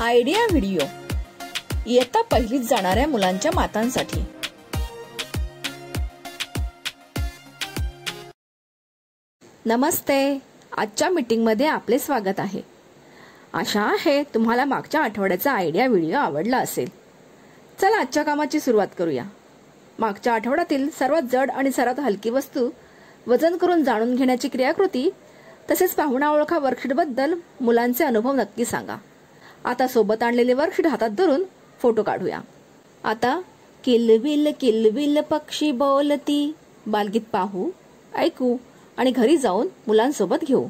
Idea video इयत्ता पहिलीत जाणाऱ्या मुलांच्या मातांसाठी। नमस्ते, आजच्या मीटिंग मध्ये आपले स्वागत आहे। आशा आहे तुम्हाला मागच्या आठवड्याचा आयडिया व्हिडिओ आवडला असेल। चला आजच्या कामाची सुरुवात करूया। मागच्या आठवड्यातील सर्वात जड आणि सर्वात हलकी वस्तू वजन करून जाणून घेण्याची क्रियाकृती तसेच पाहुणा ओळखा वर्कशीट बद्दल मुलांचे अनुभव नक्की सांगा। आता सोबत आणलेले वर्कशीट हातात धरून फोटो काढूया। आता किलबिल पक्षी बोलती बालगीत पाहू, ऐकू आणि घरी जाऊन मुलांसोबत घेऊ।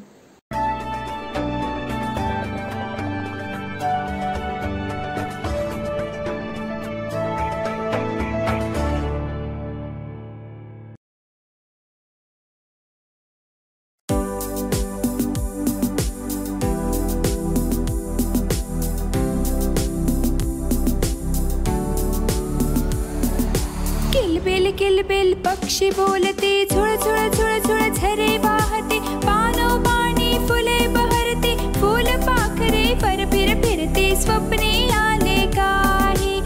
किलबिल पक्षी बोलते, झुळ झुळ झुळ झुळ झरे वाहते, पानो पाणी फुले बहरते, फूल पाखरे पर फिरते, स्वप्ने आले काही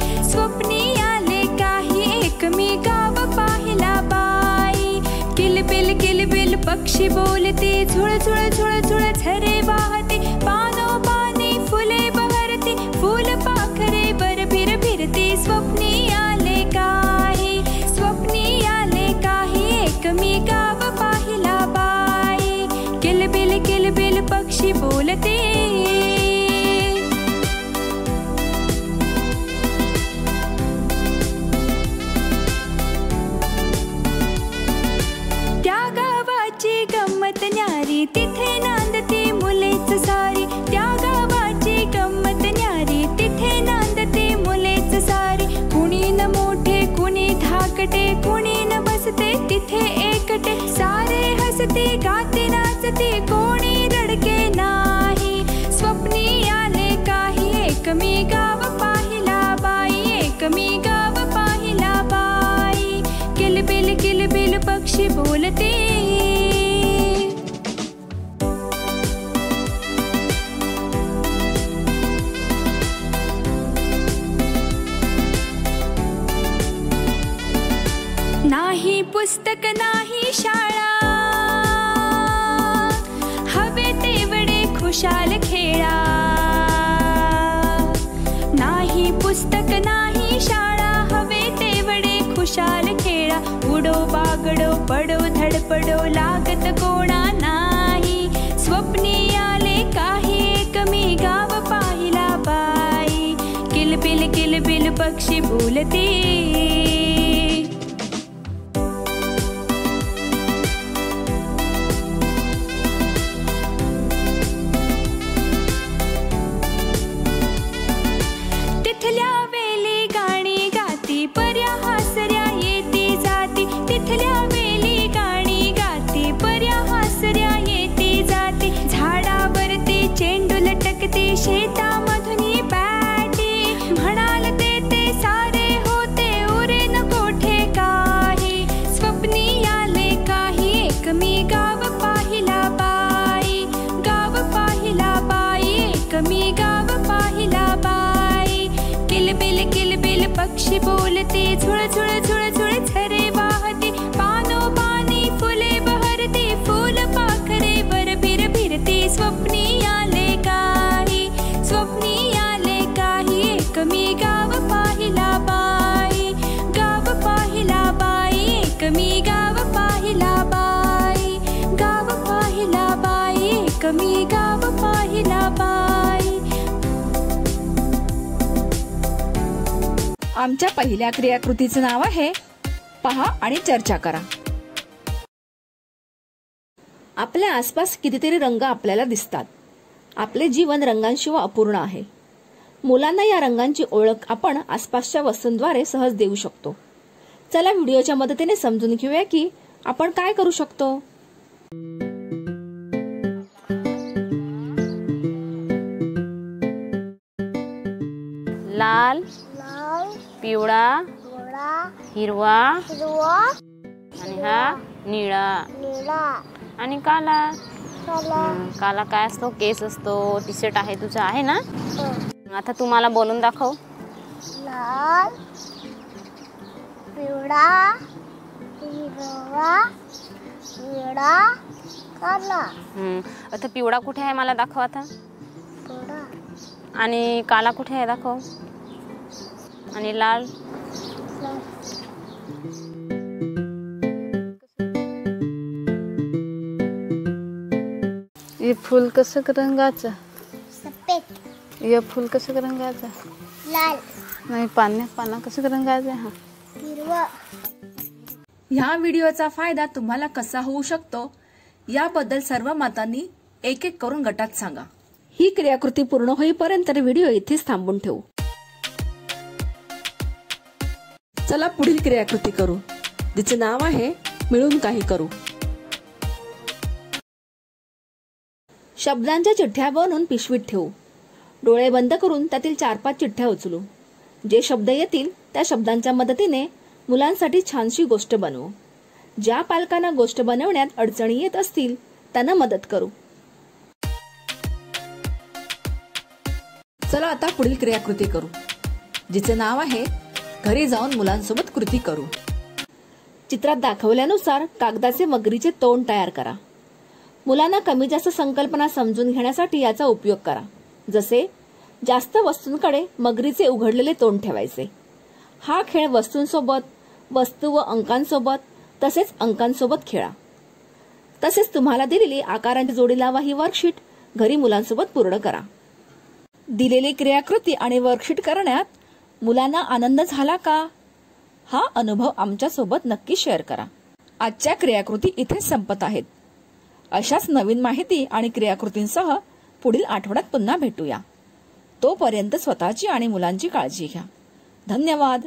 एक मी गाव पाहिला बाई। किलबिल पक्षी बोलते, झुळ झुळ झुळ झुळ झरे वाहते, पानो पाणी फुले बहरते, फूल पाखरे पर फिरते, स्वप्ने आले काही एक मी गाव पाहिला बाई। किलबिल पक्षी बोलते। त्या गावाची गंमत न्यारी, तिथे नांदते मुलेच सारी। त्या गावाची गंमत न्यारी, तिथे नांदते मुलेच सारी। कुणी न मोठे कुणी धाकटे, कुणी न बसते तिथे एकटे, सारे हसते गाते नाचते, कोणी रडके नाही। स्वप्नी आले काही एक मी गाव पाहिला बाई, एक मी गाव पाहिला बाई। किलबिल पक्षी बोलते। नाही पुस्तक नाही शाळा, हवे तेवढे खुशाल खेळा। नाही पुस्तक नाही शाळा, हवे तेवढे खुशाल खेळा। उडो बागडो पडो धडपडो, लागत कोणा नाही। स्वप्नी आले काही एक मी गाव पाहिला बाई। किलबिल पक्षी बोलते। तिथल्या वेली गाणी गाती, पर्या हासऱ्या येती जाती, तिथल्या वेली गाणी गाती, पर्या हासऱ्या येती जाती। झाडावरती चेंडू लटकते, शेतामधून बॅटी, म्हणाल ते सारे होते, उरे न कोठे काही। स्वप्नी आले काही एक मी गाव पाहिला बाई, गाव पाहिला बाई, एक मी गाव पाहिला बाई। किलबिल पक्षी बोलते, झुळ झुळ झुळ झुळ झरे वाहते, पानो पाणी फुले बहरते, फूल पाखरे वर फिरते, स्वप्नी आले काही एक मी गाव पाहिला बाई, गाव पाहिला बाई, एक मी गाव पाहिला बाई, गाव पाहिला बाई, एक मी गाव पाहिला बाई। आमच्या पहिल्या क्रियाकृतीचे नाव आहे पहा आणि चर्चा करा। आपल्या आसपास कितीतरी रंग आपल्याला दिसतात। आपले जीवन रंगांशिवाय अपूर्ण आहे। मुलांना या रंगांची ओळख आपण आसपासच्या वस्तूंद्वारे सहज देऊ शकतो। चला व्हिडिओच्या मदतीने समजून घेऊया की आपण काय करू शकतो। लाल, पिवळा, हिरवा आणि हा निळा आणि काला। काला काय असतो? केस असतो। टी शर्ट आहे तुझा, आहे ना? आता तुम्हाला बोलून दाखव. लाल, पिवळा, हिरवा, निळा, काला. आता पिवळा कुठे आहे मला दाखव आता. पिवळा आणि काला कुठे आहे दाखव. आणि लाल. ये फूल कसं रंगाचं. सफेद. ये फूल कसं रंगाचं. लाल. नाही पाना कसं रंगाचं. हा हिरवा. ह्या व्हिडिओचा फायदा तुम्हाला कसा होऊ शकतो याबद्दल सर्व मातांनी एक एक करून गटात सांगा. ही क्रियाकृती पूर्ण होईपर्यंत व्हिडिओ इथेच थांबून ठेवू. चला पुढील क्रियाकृती करू, जिचे नाव आहे मिळून काही करू. शब्दांच्या चिठ्ठ्या बनवून पिशवीत ठेवू. डोळे बंद करून त्यातील 4-5 चिठ्ठ्या उचलू. जे शब्द येतील त्या शब्दांच्या मदतीने मुलांसाठी छानशी गोष्ट बनवू. ज्या पालकांना गोष्ट बनवण्यात अडचणी येत असतील त्यांना मदत करू. चला आता पुढील क्रियाकृती करू, जिचे नाव आहे घरी जाऊन मुलांसोबत कृती करू. चित्रात दाखवल्यानुसार कागदाचे मगरीचे तोंड तयार करा. मुलांना कमी जास्त संकल्पना समजून घेण्यासाठी याचा उपयोग करा. जसे जास्त वस्तूंकडे मगरीचे उघडलेले तोंड ठेवायचे. हा खेळ वस्तूंसोबत, वस्तू व अंकांसोबत तसेच अंकांसोबत खेळा. तसेच तुम्हाला दिलेली आकारांची जोडी लावा ही वर्कशीट घरी मुलांसोबत पूर्ण करा. दिलेली क्रियाकृती आणि वर्कशीट करण्यात मुलांना आनंद झाला का? हा अनुभव आमच्या सोबत नक्की शेअर करा. आजच्या क्रियाकृती इथे संपत आहेत. अशाच नवीन माहिती आणि क्रियाकृतींसह पुढील आठवड्यात पुन्हा भेटूया. तोपर्यंत स्वतःची आणि मुलांची काळजी घ्या. धन्यवाद.